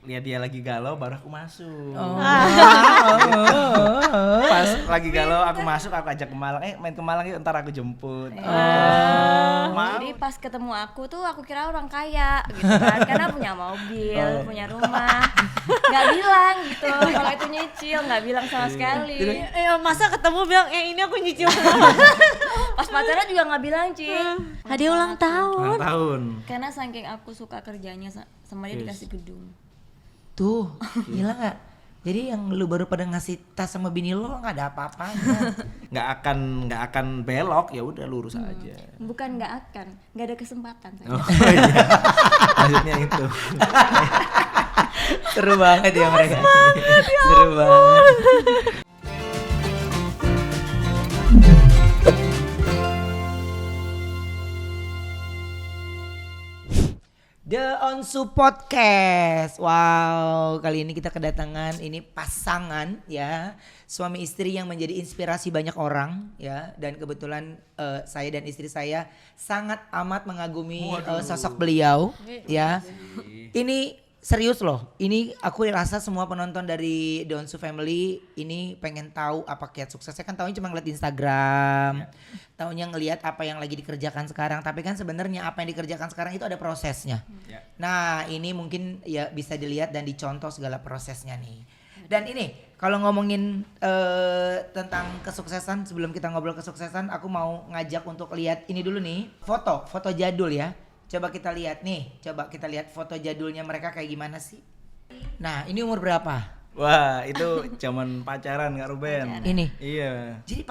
lihat dia lagi galau baru aku masuk. Oh. Pas lagi galau aku masuk, aku ajak ke Malang, main ke Malang yuk, ntar aku jemput. Jadi pas ketemu aku tuh aku kira orang kaya gitu kan, karena punya mobil, punya rumah. Nggak bilang gitu, kalau itu nyicil nggak bilang sama sekali. Masa ketemu bilang ini aku nyicil. Pas pacaran juga nggak bilang, Cing. Hadiah ulang tahun. Ulang tahun. Karena saking aku suka kerjanya sama dia dikasih gedung. Tuh, gila gak? Jadi yang lu baru pada ngasih tas sama bini lo gak ada apa-apanya. Nggak akan belok, ya udah lurus aja. Bukan nggak ada kesempatan saya. Oh iya. Maksudnya itu. Seru banget ya mereka. Seru banget. The Onsu Podcast. Wow, kali ini kita kedatangan ini pasangan ya, suami istri yang menjadi inspirasi banyak orang ya, dan kebetulan saya dan istri saya sangat amat mengagumi sosok beliau ya. Ini serius loh, ini aku rasa semua penonton dari The Onsu Family ini pengen tahu apa kiat suksesnya. Kan tahunya cuma ngeliat Instagram, tahunya ngelihat apa yang lagi dikerjakan sekarang. Tapi kan sebenarnya apa yang dikerjakan sekarang itu ada prosesnya. Nah ini mungkin ya bisa dilihat dan dicontoh segala prosesnya nih. Dan ini kalau ngomongin tentang kesuksesan, sebelum kita ngobrol kesuksesan, aku mau ngajak untuk lihat ini dulu nih, foto jadul ya. Coba kita lihat nih, coba kita lihat foto jadulnya mereka kayak gimana sih. Nah ini umur berapa? Wah itu zaman pacaran Kak Ruben. Ini? Iya. Jadi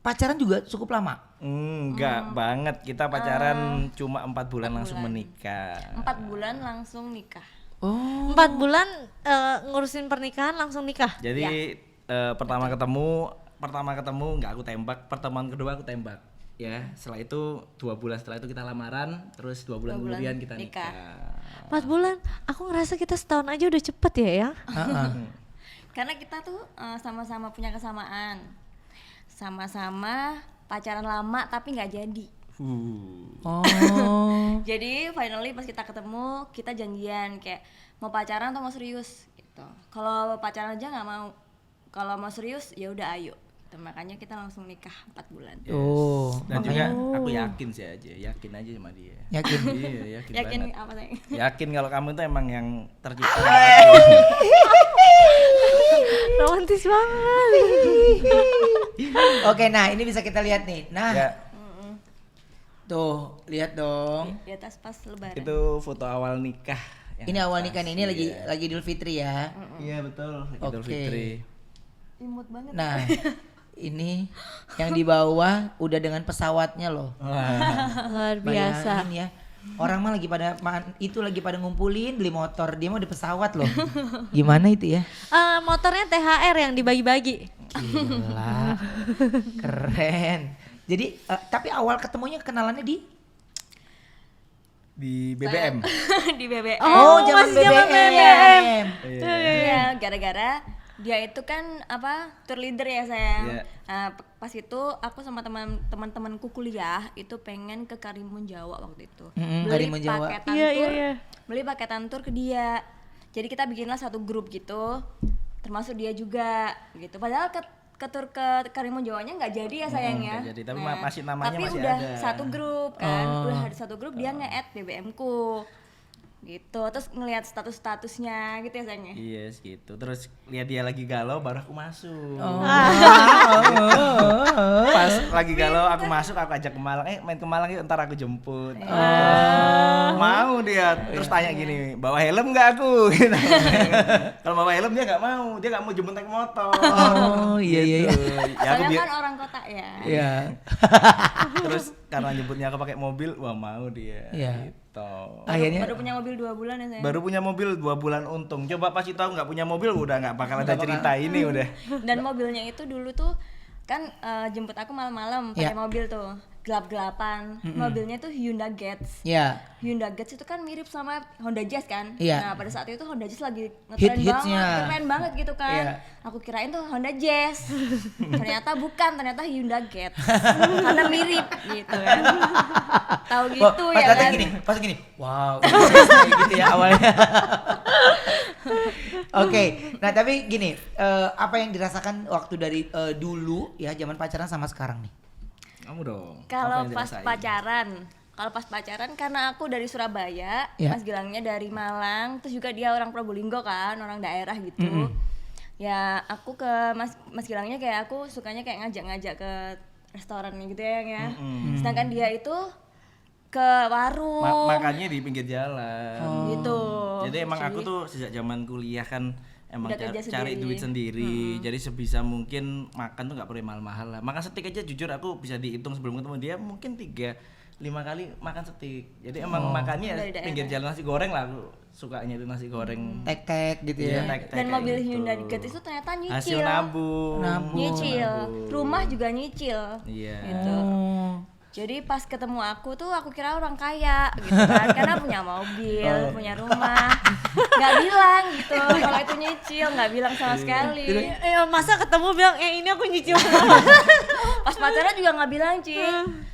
pacaran juga cukup lama? Enggak banget, kita pacaran cuma 4 bulan langsung menikah. 4 bulan langsung nikah. Oh. 4 bulan ngurusin pernikahan langsung nikah. Jadi pertama ketemu nggak aku tembak, pertemuan kedua aku tembak. Ya, setelah itu 2 bulan setelah itu kita lamaran, terus 2 bulan kemudian kita nikah. 4 bulan, aku ngerasa kita setahun aja udah cepet ya. Karena kita tuh sama-sama punya kesamaan, sama-sama pacaran lama tapi nggak jadi. Oh. Jadi finally pas kita ketemu kita janjian kayak mau pacaran atau mau serius gitu. Kalau pacaran aja nggak mau, kalau mau serius ya udah ayo. Makanya kita langsung nikah 4 bulan. Yes. Dan makanya juga aku yakin sih yakin aja sama dia. Yakin? Iya, yakin banget. Apa sih? Yakin kalau kamu itu emang yang tercipta. Romantis banget. Oke, nah ini bisa kita lihat nih. Nah, Ya, tuh lihat dong. Di atas pas lebaran. itu foto awal nikah. Ini awal nikah nih, ini lagi Idul Fitri ya. Iya betul, Idul Oke. Fitri. Imut banget. Nah, ini yang di bawah udah dengan pesawatnya loh. Luar biasa. Bayangin ya. Orang mah lagi pada ngumpulin beli motor, dia mah di pesawat loh. Gimana itu ya? Motornya THR yang dibagi-bagi. Gila. Keren. Jadi tapi awal ketemunya kenalannya di BBM. Di BBM. Oh, zaman masih zaman BBM. Iya, gara-gara dia itu kan tour leader ya sayang. Iya. Pas itu aku sama teman-temanku kuliah itu pengen ke Karimun Jawa waktu itu. Karimun Jawa. Paketan Iya, tour, iya. beli paketan tour ke dia. Jadi kita bikinlah satu grup gitu, termasuk dia juga gitu. Padahal ke tour ke Karimun Jawanya nggak jadi ya sayangnya. nggak jadi, tapi masih namanya tapi masih udah ada. satu grup kan, udah ada satu grup dia nge-add BBM-ku gitu, terus ngelihat statusnya gitu ya sayangnya. Iya gitu. Terus lihat dia lagi galau baru aku masuk. Pas lagi galau aku masuk, aku ajak ke Malang, main ke Malang yuk, ntar aku jemput. Mau dia, terus tanya gini, bawa helm nggak aku? Gitu. Kalau bawa helm dia nggak mau jemput naik motor. Oh iya iya. Gitu. Ya aku Soalnya kan orang kota ya. Iya. terus karena jemputnya aku pakai mobil, wah mau dia. Iya. Gitu. Akhirnya Baru punya mobil 2 bulan ya sayang. Baru punya mobil 2 bulan untung. Coba pasti tahu nggak punya mobil udah nggak bakal ada cerita ini udah. Dan mobilnya itu dulu tuh kan jemput aku malam-malam pakai mobil tuh gelap-gelapan. Mobilnya tuh Hyundai Getz. Iya. Hyundai Getz itu kan mirip sama Honda Jazz kan. Iya. Nah pada saat itu Honda Jazz lagi ngetren Hits-hitsnya. banget, keren banget gitu kan. Iya. Aku kirain tuh Honda Jazz. Ternyata bukan, ternyata Hyundai Getz. Karena mirip gitu kan. Tahu gitu ya kan. Pas gini. Wow. Kayak gitu ya awalnya. Oke, nah tapi gini, apa yang dirasakan waktu dari dulu ya zaman pacaran sama sekarang nih? Kamu dong. Kalau apa yang pas dirasain? pacaran karena aku dari Surabaya, Ya. Mas Gilangnya dari Malang, terus juga dia orang Probolinggo kan, orang daerah gitu. Ya aku ke Mas Gilangnya kayak aku sukanya kayak ngajak-ngajak ke restoran gitu ya. Sedangkan dia itu ke warung Makannya di pinggir jalan. gitu. Jadi emang aku tuh sejak zaman kuliah kan emang Udah kerja cari sendiri. duit sendiri. Jadi sebisa mungkin makan tuh nggak perlu mahal-mahal lah. Makan steak aja jujur aku bisa dihitung sebelum ketemu dia mungkin 3-5 kali makan steak. Jadi emang makannya Dari daerah. pinggir jalan nasi goreng lah aku sukanya itu nasi goreng. Tek-tek gitu Iya, ya. tek-tek Dan kayak mobil gitu. Hyundai Getz itu ternyata Hasil nyicil. nabung. Nyicil. Nabung. Rumah juga nyicil. Iya. Gitu. Oh. Jadi pas ketemu aku tuh aku kira orang kaya gitu kan, karena punya mobil, punya rumah, nggak bilang gitu kalau itu nyicil, nggak bilang sama sekali. Masa ketemu bilang ini aku nyicil. Pas pacaran juga nggak bilang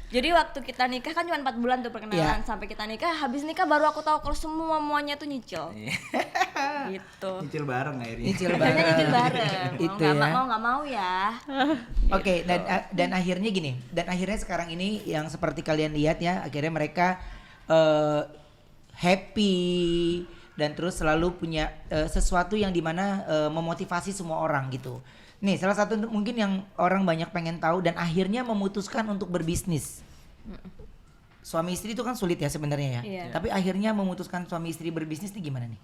Jadi waktu kita nikah kan cuma 4 bulan tuh perkenalan, sampai kita nikah, habis nikah baru aku tahu kalau semuanya tuh nyicil. Gitu. Nyicil bareng akhirnya. Nyicil Akhirnya bareng. nyicil bareng. Itu Mau ya. nggak mau ya. Oke, dan akhirnya gini, dan akhirnya sekarang ini yang seperti kalian lihat ya, akhirnya mereka happy dan terus selalu punya sesuatu yang dimana memotivasi semua orang gitu. Nih, salah satu mungkin yang orang banyak pengen tahu dan akhirnya memutuskan untuk berbisnis. Suami istri itu kan sulit ya sebenarnya ya. Iya. Tapi akhirnya memutuskan suami istri berbisnis itu gimana nih?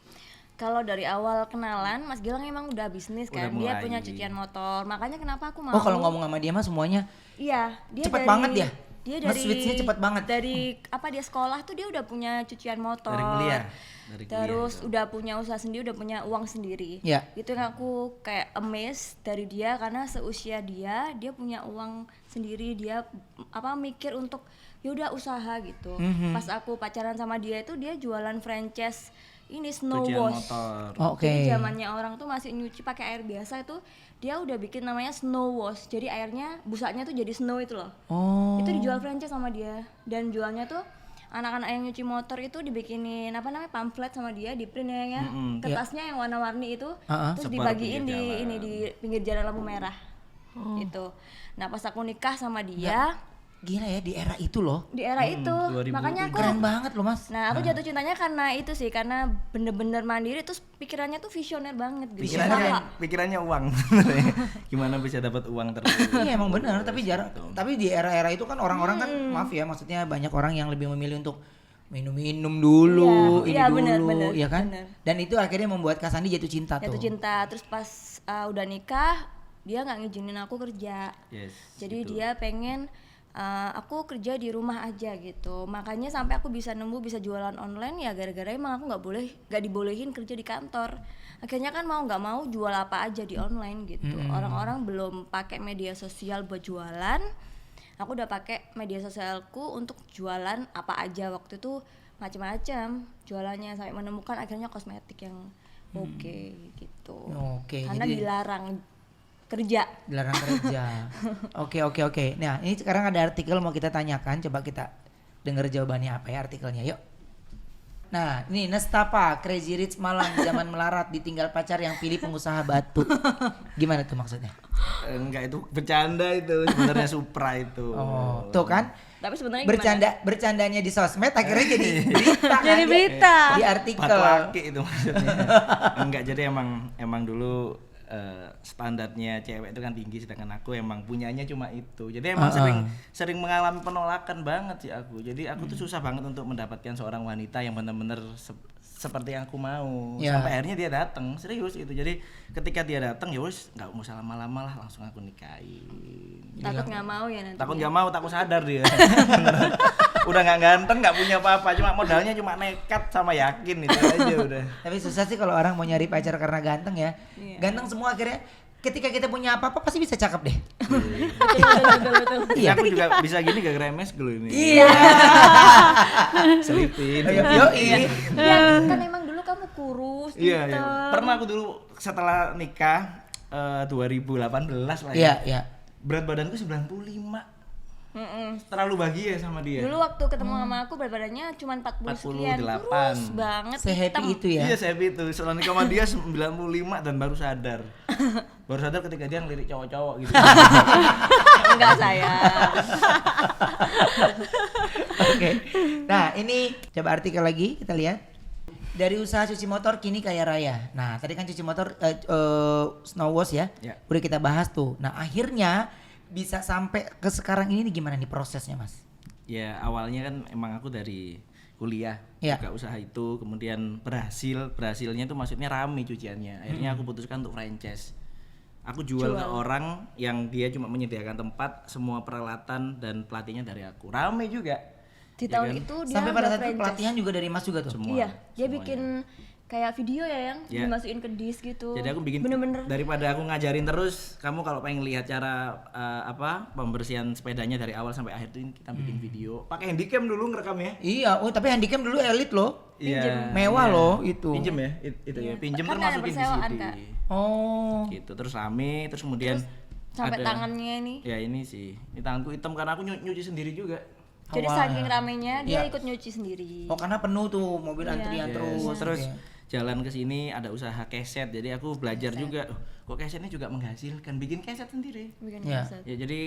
Kalau dari awal kenalan, Mas Gilang emang udah bisnis Udah kan, dia mulai. punya cucian motor, makanya kenapa aku mau? Oh, kalau ngomong sama dia mah semuanya Iya, dia cepet dari, banget dia. Dia Mas dari switch-nya cepet banget. Dari apa dia sekolah tuh dia udah punya cucian motor. Dari kuliah. Terus udah punya usaha sendiri, udah punya uang sendiri. Ya. Itu yang aku kayak amazed dari dia karena seusia dia punya uang sendiri, dia apa mikir untuk ya udah usaha gitu. Pas aku pacaran sama dia itu dia jualan franchise ini snow Cucian wash. motor. Oke. Jadi zamannya orang tuh masih nyuci pakai air biasa itu dia udah bikin namanya snow wash. Jadi airnya busanya tuh jadi snow itu loh. Oh. Itu dijual franchise sama dia dan jualnya tuh anak-anak yang nyuci motor itu dibikinin apa namanya pamflet sama dia di print ya. Kertasnya yang warna-warni itu terus Sebar dibagiin di pinggir jalan. ini di pinggir jalan lampu merah. Gitu. Nah, pas aku nikah sama dia Gila ya di era itu loh. di era itu 2007. makanya aku Keren banget loh Mas. Nah, aku jatuh cintanya karena itu sih, karena bener-bener mandiri terus pikirannya tuh visioner banget gitu. Pikirannya uang. Gimana bisa dapat uang terus? Iya emang benar, tapi jarang. Tapi di era-era itu kan orang-orang kan maaf ya, maksudnya banyak orang yang lebih memilih untuk minum-minum dulu, Iya, ini bener, dulu, bener, ya kan? bener. Dan itu akhirnya membuat Kak Sandi jatuh cinta Jatuh tuh. cinta, terus pas udah nikah dia nggak ngizinin aku kerja. Yes. Jadi gitu. dia pengen aku kerja di rumah aja gitu. Makanya sampai aku bisa bisa jualan online ya gara-gara emang aku nggak dibolehin kerja di kantor. Akhirnya kan mau nggak mau jual apa aja di online gitu. Orang-orang belum pakai media sosial buat jualan. Aku udah pakai media sosialku untuk jualan apa aja waktu itu macam-macam jualannya sampai menemukan akhirnya kosmetik yang oke gitu. Oke, Karena jadi dilarang kerja. dilarang kerja. Oke. Nah, ini sekarang ada artikel mau kita tanyakan, coba kita dengar jawabannya apa ya artikelnya. Yuk. Nah, ini Nestapa, Crazy Rich Malang zaman melarat ditinggal pacar yang pilih pengusaha batu. Gimana tuh maksudnya? Enggak, itu bercanda itu sebenarnya Supra itu. Oh, tuh kan? Tapi sebenarnya Bercandanya di sosmed akhirnya jadi berita. kan? Jadi berita. Di artikel. Patriarki itu maksudnya. Enggak, jadi emang dulu standarnya cewek itu kan tinggi, sedangkan aku emang punyanya cuma itu. Jadi emang sering mengalami penolakan banget sih aku. Jadi aku tuh susah banget untuk mendapatkan seorang wanita yang benar-benar seperti yang aku mau. Ya. Sampai akhirnya dia datang, serius gitu. Jadi ketika dia datang ya wis nggak usah lama-lama lah, langsung aku nikahin. takut nggak mau ya nanti. Takut nggak mau, takut sadar dia. Udah nggak ganteng, nggak punya apa-apa, cuma modalnya cuma nekat sama yakin itu aja udah. Tapi susah sih kalau orang mau nyari pacar karena ganteng ya. Iya. Ganteng semua akhirnya ketika kita punya apa-apa pasti bisa cakep deh. betul. Iya, aku juga bisa gini gara-gara MS dulu ini. Iya. Selipin. Yo, Ya kan emang dulu kamu kurus Iya, gitu. iya. Pernah aku dulu setelah nikah 2018 lah ya. Iya, iya. Berat badanku 95. terlalu bahagia sama dia. Dulu waktu ketemu sama aku berat badannya cuma 40 sekian, 48. kurus banget, hitam. Se-happy itu ya. Iya, saya itu. Setelah nikah sama dia 95 dan baru sadar. Baru sadar ketika dia ngelirik cowok-cowok gitu. Enggak sayang. Oke. Nah, ini coba artikel lagi kita lihat. Dari usaha cuci motor kini kaya raya. Nah, tadi kan cuci motor snow wash ya. Ya. Udah kita bahas tuh. Nah, akhirnya bisa sampai ke sekarang ini gimana nih prosesnya, Mas? Ya, awalnya kan emang aku dari kuliah Ya. buka usaha itu, kemudian berhasilnya itu maksudnya rame cuciannya. Akhirnya aku putuskan untuk franchise. Aku jual ke orang yang dia cuma menyediakan tempat, semua peralatan dan pelatihnya dari aku. Rame juga. Di Ya tahun kan? itu dia Sampai pada udah saat itu franchise. pelatihan juga dari Mas juga tuh. Semua. Iya, dia semuanya. bikin kayak video ya yang Ya. dimasukin ke disk gitu. Jadi aku bikin bener-bener daripada aku ngajarin terus, kamu kalau pengen lihat cara pembersihan sepedanya dari awal sampai akhir tuh kita bikin video. Pakai handycam dulu ngerekamnya. Iya, oh tapi handycam dulu elit loh. Iya. Mewah loh itu. Pinjem ya, itu ya. Pinjem Kan ada termasukin persewaan, VCD. Kak. Oh. Gitu, terus rame, terus kemudian sampai ada- tangannya ini. Ya ini sih, ini tanganku hitam karena aku nyuci sendiri juga. Jadi saking ramenya dia Iya. ikut nyuci sendiri. Oh, karena penuh tuh mobil Iya. antrian Yes. terus. Terus Oke. jalan ke sini ada usaha keset, jadi aku belajar juga. "Oh, kok kesetnya juga menghasilkan, bikin keset sendiri. Bikin Iya. keset. Ya jadi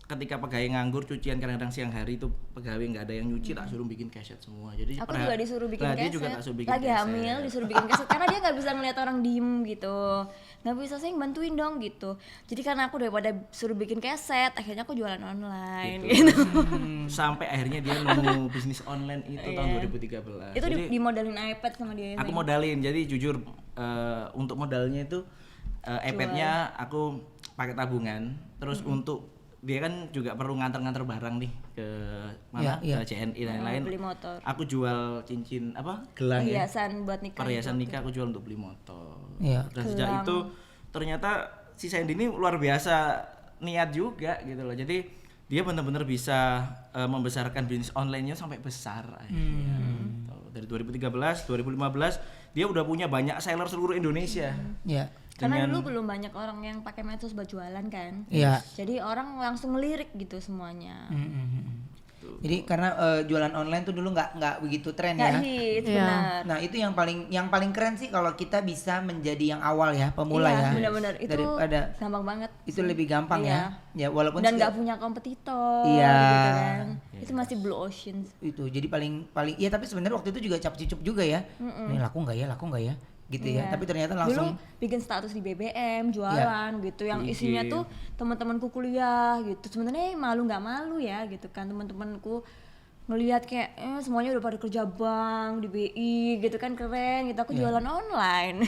ketika pegawai nganggur cucian kadang-kadang siang hari itu pegawai nggak ada yang nyuci, tak suruh bikin keset semua. Jadi Aku juga disuruh bikin dia keset. juga tak suruh bikin Lagi keset. hamil disuruh bikin keset karena dia nggak bisa ngeliat orang diem gitu. Nggak bisa, sayang bantuin dong gitu. Jadi karena aku daripada suruh bikin keset, akhirnya aku jualan online gitu. Sampai akhirnya dia nemu bisnis online itu tahun 2013. Itu Jadi dimodalin iPad sama dia. aku modalin, jadi jujur untuk modalnya itu iPad-nya aku pakai tabungan, terus untuk dia kan juga perlu nganter-nganter barang nih ke mana, Iya, iya. ke CNI dan lain-lain. beli motor. Aku jual cincin apa, gelang ya, Perhiasan buat nikah. perhiasan nikah aku jual untuk beli motor. Iya. Dan sejak itu ternyata si Sandy ini luar biasa niat juga gitu loh. Jadi dia benar-benar bisa membesarkan bisnis online-nya sampai besar akhirnya. Gitu. Dari 2013, 2015 dia udah punya banyak seller seluruh Indonesia. Iya. Karena dulu belum banyak orang yang pakai medsos buat jualan kan. Iya. Jadi orang langsung ngelirik gitu semuanya. Jadi karena jualan online tuh dulu nggak begitu tren ya. Nggak hits, Iya. benar. Nah itu yang paling keren sih kalau kita bisa menjadi yang awal ya, pemula Iya, ya. benar-benar itu Daripada gampang banget. itu lebih gampang Iya. ya. Ya walaupun Dan juga- nggak punya kompetitor Iya. gitu kan. Itu masih blue ocean. itu jadi paling ya tapi sebenarnya waktu itu juga cap-cicup juga ya. Ini laku nggak ya gitu ya. Iya. Tapi ternyata Dulu langsung bikin status di BBM, jualan gitu, yang IG. isinya tuh teman-temanku kuliah gitu. Sebenarnya malu nggak malu ya gitu kan, teman-temanku ngelihat kayak semuanya udah pada kerja bank di BI gitu kan, keren gitu. Aku jualan online.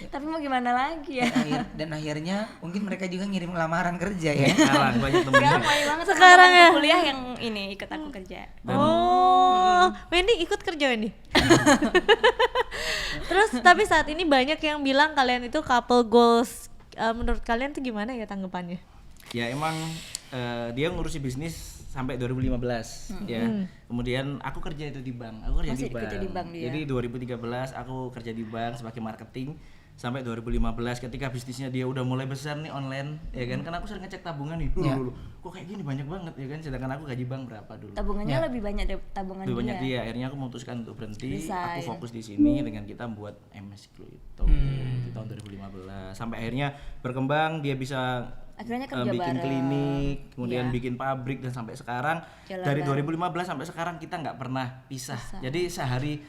Tapi mau gimana lagi ya? dan akhirnya mungkin mereka juga ngirim lamaran kerja ya. Sekarang banyak temen. Sekarang banyak banget Sekarang teman-temanku ya? kuliah yang ini ikut aku kerja. Oh, Wendy ikut kerja Wendy. Terus tapi saat ini banyak yang bilang kalian itu couple goals. Menurut kalian tuh gimana ya tanggapannya? Ya emang dia ngurusi bisnis sampai 2015 ya. Kemudian aku kerja itu di bank. Aku kerja Masih di bank. kerja di bank dia. Jadi 2013 aku kerja di bank sebagai marketing sampai 2015 ketika bisnisnya dia udah mulai besar nih online ya kan. Karena aku sering ngecek tabungan nih. Dulu kok kayak gini banyak banget ya kan, sedangkan aku gaji bank berapa dulu. Tabungannya lebih banyak dari tabungan Lebih banyak dia. dia. Akhirnya aku memutuskan untuk berhenti. Resign. Aku fokus di sini dengan kita buat MS Clue itu di tahun 2015. Sampai akhirnya berkembang, dia bisa Akhirnya kerja bikin bareng. klinik, kemudian Iya. bikin pabrik dan sampai sekarang Jalan dari bareng. 2015 sampai sekarang kita nggak pernah pisah. Jadi sehari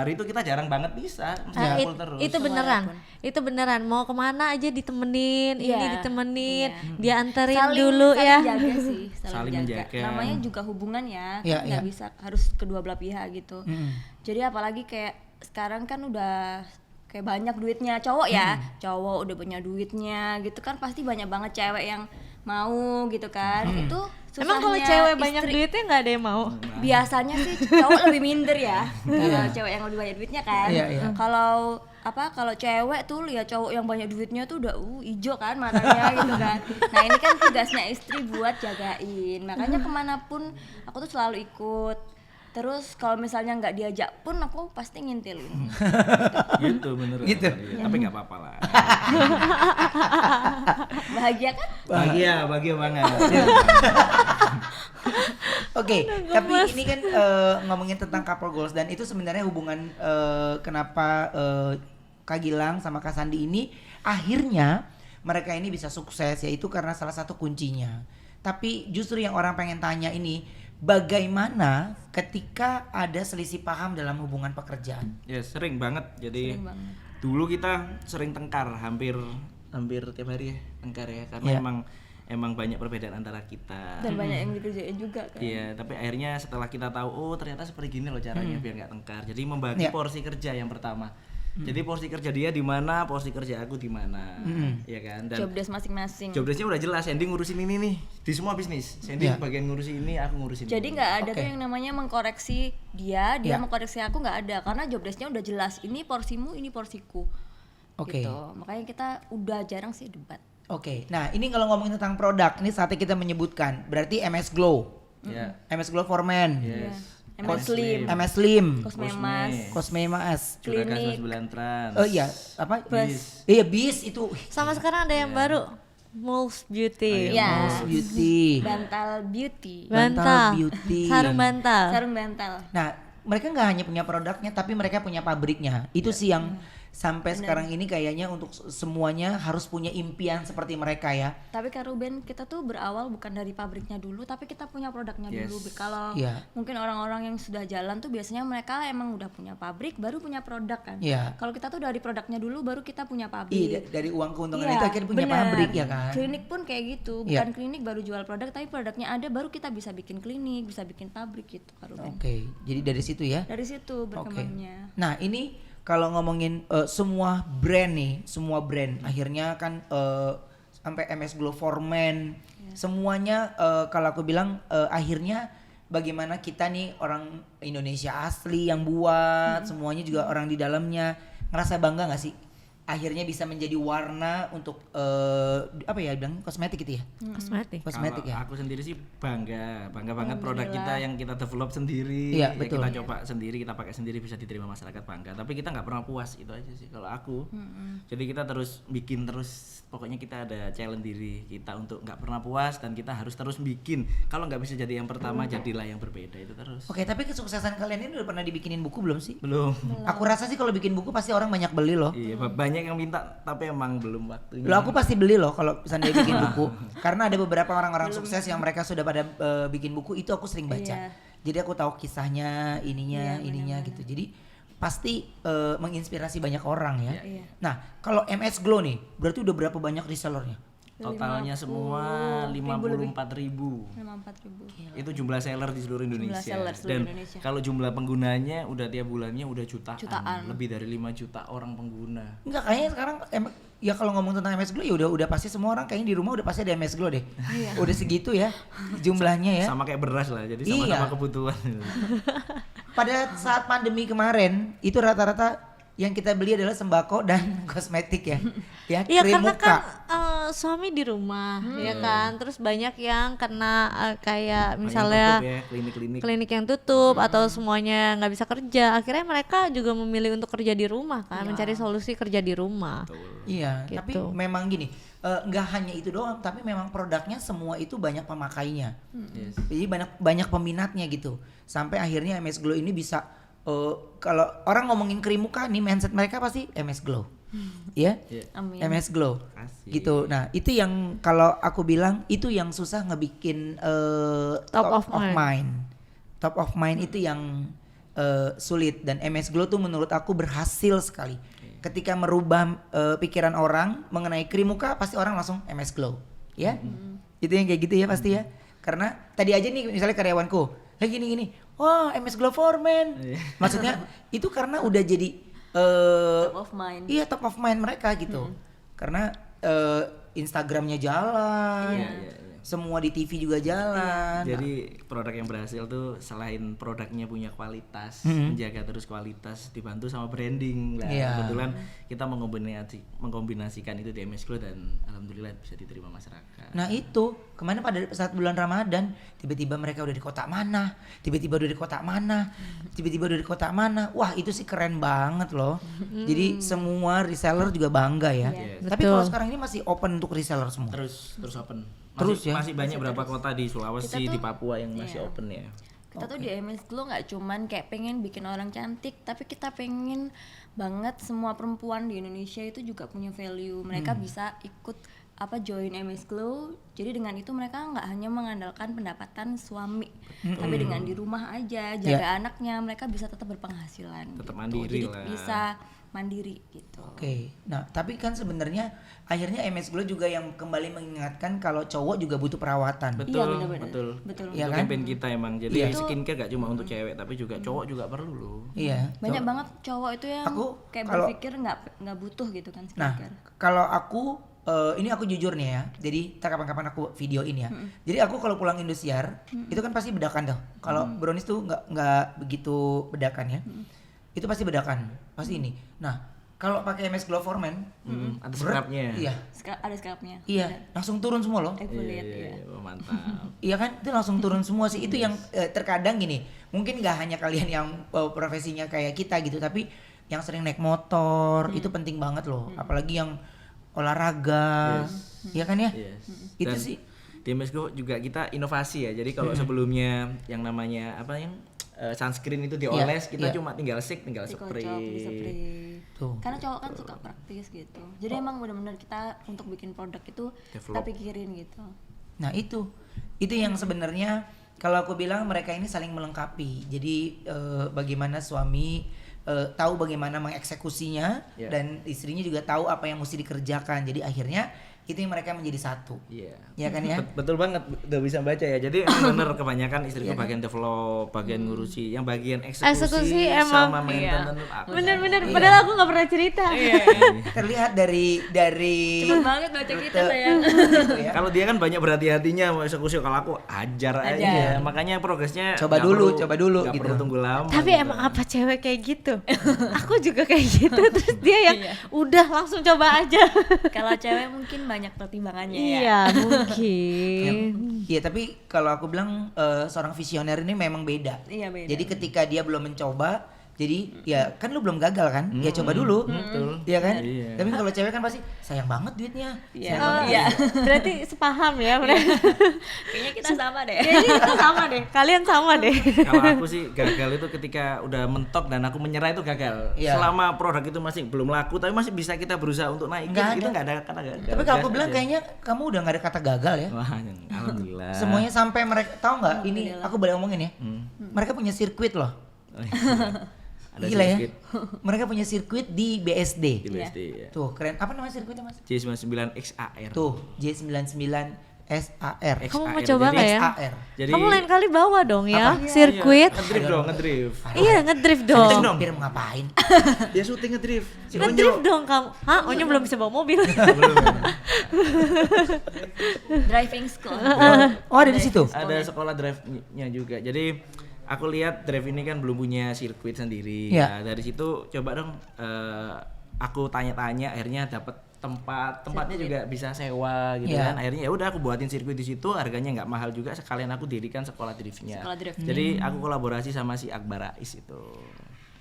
itu kita jarang banget pisah, mesti Ah, kumpul terus. itu beneran, itu beneran. Mau kemana aja ditemenin, ini Iya, ditemenin, iya. dia anterin Saling dulu ya. jaga sih, Saling menjaga. Namanya juga hubungan ya, Iya, kan nggak iya. bisa harus kedua belah pihak gitu. Jadi apalagi kayak sekarang kan udah kayak banyak duitnya cowok ya, cowok udah punya duitnya gitu kan, pasti banyak banget cewek yang mau gitu kan. Itu Emang kalau susahnya cewek banyak istri. duitnya nggak ada yang mau? Biasanya sih cowok lebih minder ya, kalau cewek yang lebih banyak duitnya kan. Iya, iya. Kalau cewek tuh lihat cowok yang banyak duitnya tuh udah ijo kan matanya gitu kan. Nah ini kan tugasnya istri buat jagain, makanya kemanapun aku tuh selalu ikut. Terus kalau misalnya nggak diajak pun aku pasti ngintilin. Gitu bener. Gitu. Iya, tapi nggak apa-apa lah. Bahagia kan? Bahagia banget. Oke, tapi ini kan ngomongin tentang couple goals dan itu sebenarnya hubungan kenapa Kak Gilang sama Kak Sandi ini akhirnya mereka ini bisa sukses, yaitu karena salah satu kuncinya. Tapi justru yang orang pengen tanya ini, bagaimana ketika ada selisih paham dalam hubungan pekerjaan? Ya sering banget. Jadi Sering banget. dulu kita sering tengkar, hampir tiap hari ya tengkar ya, karena Iya. emang banyak perbedaan antara kita. Dan banyak yang dikerjain juga kan. Iya, tapi akhirnya setelah kita tahu, oh ternyata seperti gini loh caranya biar nggak tengkar. Jadi membagi Iya. porsi kerja yang pertama. Jadi porsi kerja dia di mana, porsi kerja aku di mana, ya kan? Dan Job desk masing-masing. job desk-nya udah jelas. Sandy ngurusin ini nih di semua bisnis. Sandy Iya. bagian ngurusin ini, aku ngurusin Jadi ini. nggak ada Oke. tuh yang namanya mengkoreksi dia Ya. mengkoreksi aku, nggak ada, karena job desk-nya udah jelas. Ini porsimu, ini porsiku. Oke. Gitu. Makanya kita udah jarang sih debat. Oke, nah ini kalau ngomongin tentang produk, ini saatnya kita menyebutkan. Berarti MS Glow, Ya. MS Glow for Men, Yes. MS Slim, MS Slim, Kosmemas, Cosmemas. Curakas Klinik. 9 Trans. Oh iya, apa? Bus. Iya, Bis itu. Sama sekarang ada yang baru, Moles Beauty. Iya. Mouse Beauty. Bantal Beauty, Bantal Beauty. Sarung bantal. sarung bantal. Nah, mereka nggak hanya punya produknya, tapi mereka punya pabriknya. Itu sih yang sampai sekarang ini kayaknya untuk semuanya harus punya impian seperti mereka ya. Tapi Kak Ruben, kita tuh berawal bukan dari pabriknya dulu, tapi kita punya produknya Yes. dulu. Kalau Iya. mungkin orang-orang yang sudah jalan tuh biasanya mereka emang udah punya pabrik, baru punya produk kan. Iya. Kalau kita tuh dari produknya dulu, baru kita punya Iya, pabrik. dari uang keuntungan Iya, itu akhirnya punya benar. pabrik ya kan. Klinik pun kayak gitu, Iya. bukan klinik baru jual produk, tapi produknya ada, baru kita bisa bikin klinik, bisa bikin pabrik gitu Kak Ruben. Oke, jadi dari situ ya. Dari situ Oke. berkembangnya. Nah ini kalau ngomongin semua brand nih, semua brand akhirnya kan sampai MS Glow for Men, semuanya kalau aku bilang akhirnya bagaimana kita nih orang Indonesia asli yang buat, semuanya juga orang di dalamnya ngerasa bangga nggak sih? Akhirnya bisa menjadi warna untuk apa ya bilang kosmetik gitu ya? Kosmetik. Kosmetik Kalau ya. aku sendiri sih bangga banget produk kita yang kita develop sendiri, Iya, ya betul. kita coba sendiri, kita pakai sendiri, bisa diterima masyarakat, bangga. Tapi kita nggak pernah puas, itu aja sih kalau aku. Jadi kita terus bikin terus, pokoknya kita ada challenge diri kita untuk nggak pernah puas dan kita harus terus bikin. Kalau nggak bisa jadi yang pertama, jadilah yang berbeda itu terus. Oke, tapi kesuksesan kalian ini udah pernah dibikinin buku belum sih? Belum. Aku rasa sih kalau bikin buku pasti orang banyak beli loh. Iya, banyak yang minta tapi emang belum waktunya. Loh aku pasti beli loh kalau misalnya dia bikin buku. Karena ada beberapa orang-orang sukses yang mereka sudah pada bikin buku, itu aku sering baca. Iya. Jadi aku tahu kisahnya, ininya gitu. Jadi pasti menginspirasi banyak orang ya. Iya. Nah, kalau MS Glow nih, berarti udah berapa banyak resellernya? Totalnya semua 54.000. 54.000. Itu jumlah seller di seluruh Indonesia. seller seluruh Dan Indonesia. kalau jumlah penggunanya udah tiap bulannya udah jutaan. Jutaan. Lebih dari 5 juta orang pengguna. Enggak, kayaknya sekarang ya kalau ngomong tentang MS Glow ya udah pasti semua orang kayaknya di rumah udah pasti ada MS Glow deh. Udah segitu ya jumlahnya ya. Sama kayak beras lah, jadi Iya. sama-sama kebutuhan. Pada saat pandemi kemarin itu rata-rata yang kita beli adalah sembako dan kosmetik ya. Ya, Iya krim karena muka. kan suami di rumah, ya kan. Terus banyak yang kena kayak misalnya Banyak tutup ya, klinik-klinik. klinik yang tutup atau semuanya nggak bisa kerja. Akhirnya mereka juga memilih untuk kerja di rumah kan, mencari solusi kerja di rumah. Iya, Gitu. tapi memang gini, nggak hanya itu doang, tapi memang produknya semua itu banyak pemakainya. Yes. Jadi banyak peminatnya gitu. Sampai akhirnya MS Glow ini bisa kalau orang ngomongin krim muka nih mindset mereka pasti MS Glow. Ya? Iya. Amin. MS Glow. Kasih. Gitu. Nah, itu yang kalau aku bilang itu yang susah ngebikin Top of mind. Top of mind itu yang sulit, dan MS Glow tuh menurut aku berhasil sekali. Ketika merubah pikiran orang mengenai krim muka, pasti orang langsung MS Glow, ya. Itu yang kayak gitu ya pasti ya. Karena tadi aja nih misalnya karyawanku, gini, wah MS Glow for Men. Maksudnya itu karena udah jadi Top of mind. iya top of mind mereka gitu. Karena Instagramnya jalan, Iya, iya. semua di TV juga jalan. Jadi produk yang berhasil tuh selain produknya punya kualitas, menjaga terus kualitas, dibantu sama branding. Nah, Iya. kebetulan kita mengkombinasikan itu di MS Glow dan alhamdulillah bisa diterima masyarakat. Nah itu kemana pada saat bulan Ramadan tiba-tiba mereka udah di kota mana, tiba-tiba udah di kota mana, tiba-tiba udah di kota mana. Wah itu sih keren banget loh. Jadi semua reseller juga bangga ya. Yes. Tapi Betul. kalau sekarang ini masih open untuk reseller semua. Terus open. Terus ya? Masih banyak berapa kota di Sulawesi, Kita tuh- di Papua yang masih iya. open ya. Kita tuh di MS Glow nggak cuman kayak pengen bikin orang cantik, tapi kita pengen banget semua perempuan di Indonesia itu juga punya value. Mereka bisa ikut join MS Glow. Jadi dengan itu mereka nggak hanya mengandalkan pendapatan suami, tapi dengan di rumah aja jaga anaknya, mereka bisa tetap berpenghasilan. Tetap gitu. mandiri Jadi lah. bisa mandiri gitu. Oke, nah tapi kan sebenarnya akhirnya MS Glow juga yang kembali mengingatkan kalau cowok juga butuh perawatan. Betul, Iya, benar-benar. betul. Betul. Iya Itu kan? campaign kita emang. Jadi Iya. skincare gak cuma untuk cewek, tapi juga cowok juga perlu loh. Iya. Banyak banget cowok itu yang Aku kayak kalau- berpikir nggak butuh gitu kan Nah, skincare. kalau aku ini aku jujur nih ya. Jadi ntar kapan-kapan aku videoin ya. Jadi aku kalau pulang Indosiar itu kan pasti bedakan tuh. Kalau brownies tuh nggak begitu bedakan ya. Itu pasti bedakan, pasti ini. Nah, kalau pakai MS Glow for Men, Ada berat, scrubnya. Iya, Ada scrubnya. iya, langsung turun semua loh. Exfoliate ya. Iya, mantap. Iya kan, itu langsung turun semua sih. Itu yang terkadang gini, mungkin nggak hanya kalian yang profesinya kayak kita gitu, tapi yang sering naik motor itu penting banget loh. Apalagi yang olahraga, iya kan ya? Yes. Itu Dan sih. di MSGO juga kita inovasi ya. Jadi kalau sebelumnya yang namanya apa yang sunscreen itu dioles, kita iya. cuma tinggal tinggal Dikocok, spray. di-spray. Tuh. Karena cowok kan suka praktis gitu. Jadi emang benar-benar kita untuk bikin produk itu kita Develop. pikirin gitu. Nah itu yang sebenarnya kalau aku bilang mereka ini saling melengkapi. Jadi bagaimana suami tahu bagaimana mengeksekusinya Ya. dan istrinya juga tahu apa yang mesti dikerjakan. Jadi akhirnya itu yang mereka menjadi satu. Iya. Ya kan ya? Betul banget, udah bisa baca ya. Jadi emang bener kebanyakan istriku bagian develop, bagian ngurusi, yang bagian Eksekusi eksekusi emang, sama iya. maintenance aku. Bener-bener, padahal aku nggak pernah cerita. Terlihat dari Cepet banget baca kita sayang. gitu ya. Kalau dia kan banyak berhati-hatinya mau eksekusi, kalau aku ajar aja. Makanya progresnya Coba nggak dulu nggak gitu. perlu tunggu lama. Tapi gitu. emang apa cewek kayak gitu? Aku juga kayak gitu. Terus dia yang udah langsung coba aja. Kalau cewek mungkin banyak pertimbangannya ya. Iya mungkin. Iya tapi kalau aku bilang seorang visioner ini memang beda. Iya, beda. Jadi ketika dia belum mencoba, jadi ya kan lu belum gagal kan? Ya coba dulu. Betul. Iya kan? Iya. Tapi kalau cewek kan pasti sayang banget duitnya. Iya. Sayang banget. Iya. Berarti sepaham ya mereka. Kayaknya kita sama deh. Kayaknya kita sama deh. Kalian sama deh. Kalau aku sih gagal itu ketika udah mentok dan aku menyerah itu gagal. Iya. Selama produk itu masih belum laku tapi masih bisa kita berusaha untuk naikin, Nggak itu ada. nggak ada kata gagal. Tapi kalau aku Gas bilang aja. kayaknya kamu udah nggak ada kata gagal ya. Wah, alhamdulillah. Semuanya sampai mereka tahu nggak? Ini aku boleh ngomongin ya. Mereka punya sirkuit loh. Oh, iya. Ada Gila ya. sirkuit Mereka punya sirkuit di BSD. di BSD ya. Tuh keren. Apa nama sirkuitnya mas? J99 XAR. Tuh J99 SAR. Kamu mau XAR. coba nggak ya? XAR. Jadi Kamu lain kali bawa dong ya Apa? sirkuit. ngedrift dong, ngedrift. Iya ngedrift dong. Syuting dong. Supir mau ngapain? Dia syuting ngedrift. Si Ngedrift Onyo. dong kamu. Hah? Onyo belum bisa bawa mobil. Belum. Driving school. Oh ada di situ. Ada sekolah drive-nya juga. Jadi aku lihat drive ini kan belum punya sirkuit sendiri. Iya. Nah, dari situ coba dong aku tanya-tanya, akhirnya dapat tempatnya juga bisa sewa gitu Iya. kan. Akhirnya ya udah aku buatin sirkuit di situ, harganya nggak mahal juga, sekalian aku dirikan sekolah driftnya. Sekolah drift. Jadi aku kolaborasi sama si Akbar Rais itu.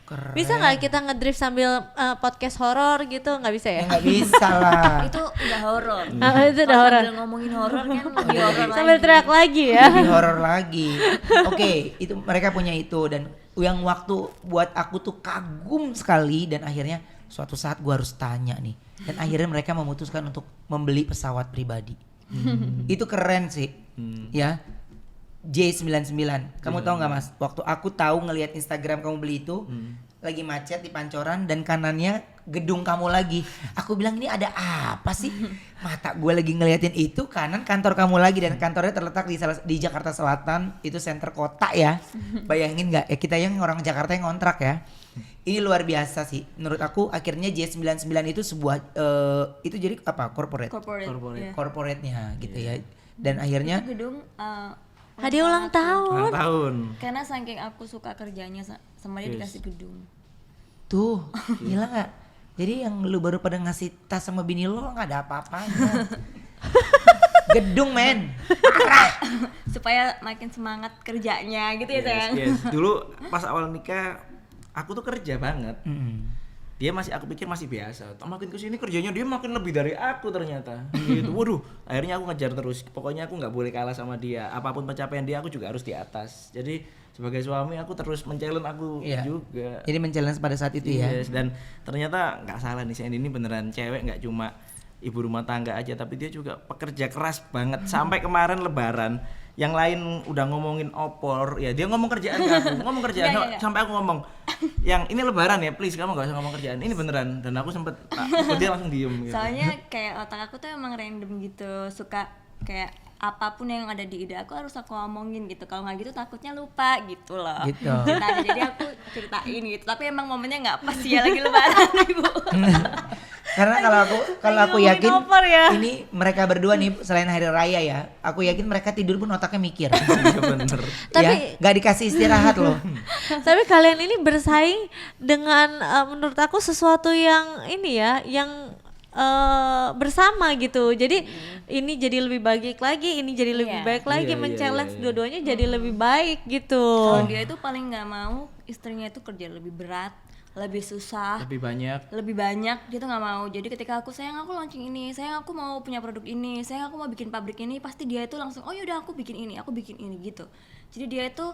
Keren. Bisa nggak kita ngedrift sambil podcast horor gitu? Nggak bisa ya? Ya nggak bisa lah. Itu udah horor. Itu udah Kalau horor. sambil ngomongin horor kan lebih horor Sambil lagi. teriak lagi ya. Lebih horor lagi. Oke, itu mereka punya itu dan yang waktu buat aku tuh kagum sekali dan akhirnya suatu saat gua harus tanya nih. Dan akhirnya mereka memutuskan untuk membeli pesawat pribadi. Itu keren sih. Ya. J99. Kamu tahu nggak Mas? Waktu aku tahu ngelihat Instagram kamu beli itu lagi macet di Pancoran dan kanannya gedung kamu lagi. Aku bilang ini ada apa sih? Mata gue lagi ngeliatin itu, kanan kantor kamu lagi dan kantornya terletak di Jakarta Selatan, itu center kota ya. Bayangin nggak? Ya kita yang orang Jakarta yang ngontrak ya. Ini luar biasa sih. Menurut aku akhirnya J99 itu sebuah itu jadi apa? Corporate. Corporate. Iya. Corporate-nya gitu ya. Dan akhirnya Itu gedung Hadiah ulang tahun. Ulang tahun. karena saking aku suka kerjanya sama dia dikasih gedung. tuh gila nggak? Jadi yang lu baru pada ngasih tas sama bini lu nggak ada apa-apanya. Gedung men. Supaya makin semangat kerjanya gitu ya sayang. Yes. Dulu pas awal nikah aku tuh kerja banget. aku pikir masih biasa. Makin kesini kerjanya dia makin lebih dari aku ternyata. Gitu. Waduh, akhirnya aku ngejar terus. Pokoknya aku nggak boleh kalah sama dia. Apapun pencapaian dia, aku juga harus di atas. Jadi sebagai suami aku terus men-challenge aku juga. Jadi men-challenge pada saat itu ya. Dan ternyata nggak salah nih, Sandy ini beneran cewek, nggak cuma ibu rumah tangga aja, tapi dia juga pekerja keras banget. Sampai kemarin Lebaran, yang lain udah ngomongin opor, ya dia ngomong kerjaan ke aku, ngomong kerjaan. Sampai aku ngomong, yang ini Lebaran ya, please kamu gak usah ngomong kerjaan, ini beneran. Dan aku sempet, dia langsung diem gitu. Soalnya kayak otak aku tuh emang random gitu, suka kayak apapun yang ada di ide aku harus aku ngomongin gitu. Kalau nggak gitu takutnya lupa gitu loh. Gitu. Nah, jadi aku ceritain gitu. Tapi emang momennya nggak pas ya, lagi Lebaran Ibu. Karena kalau aku yakin opor ya. ini mereka berdua nih selain hari raya ya, aku yakin mereka tidur pun otaknya mikir. Iya bener. Tapi- ya, nggak dikasih istirahat loh. Tapi kalian ini bersaing dengan menurut aku sesuatu yang ini ya, yang bersama gitu. Jadi ini jadi lebih baik lagi, ini jadi lebih baik lagi, Iya, men-challenge iya. dua-duanya jadi lebih baik gitu. Kalau dia itu paling nggak mau istrinya itu kerja lebih berat, lebih susah, Lebih banyak. dia tuh nggak mau. Jadi ketika aku sayang aku launching ini, sayang aku mau punya produk ini, sayang aku mau bikin pabrik ini, pasti dia itu langsung oh yaudah aku bikin ini gitu. Jadi dia itu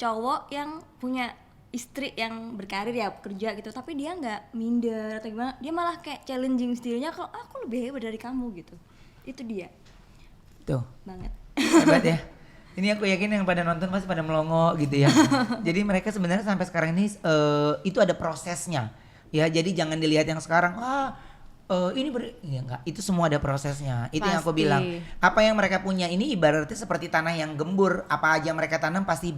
cowok yang punya istri yang berkarir ya, kerja gitu, tapi dia nggak minder atau gimana, dia malah kayak challenging dirinya kalau aku lebih hebat dari kamu gitu. Itu dia Tuh, banget. hebat ya. Ini aku yakin yang pada nonton pasti pada melongo gitu ya. Jadi mereka sebenarnya sampai sekarang ini itu ada prosesnya. Ya, jadi jangan dilihat yang sekarang ya enggak, itu semua ada prosesnya. Itu yang aku Pasti. bilang. Apa yang mereka punya ini ibaratnya seperti tanah yang gembur, apa aja mereka tanam pasti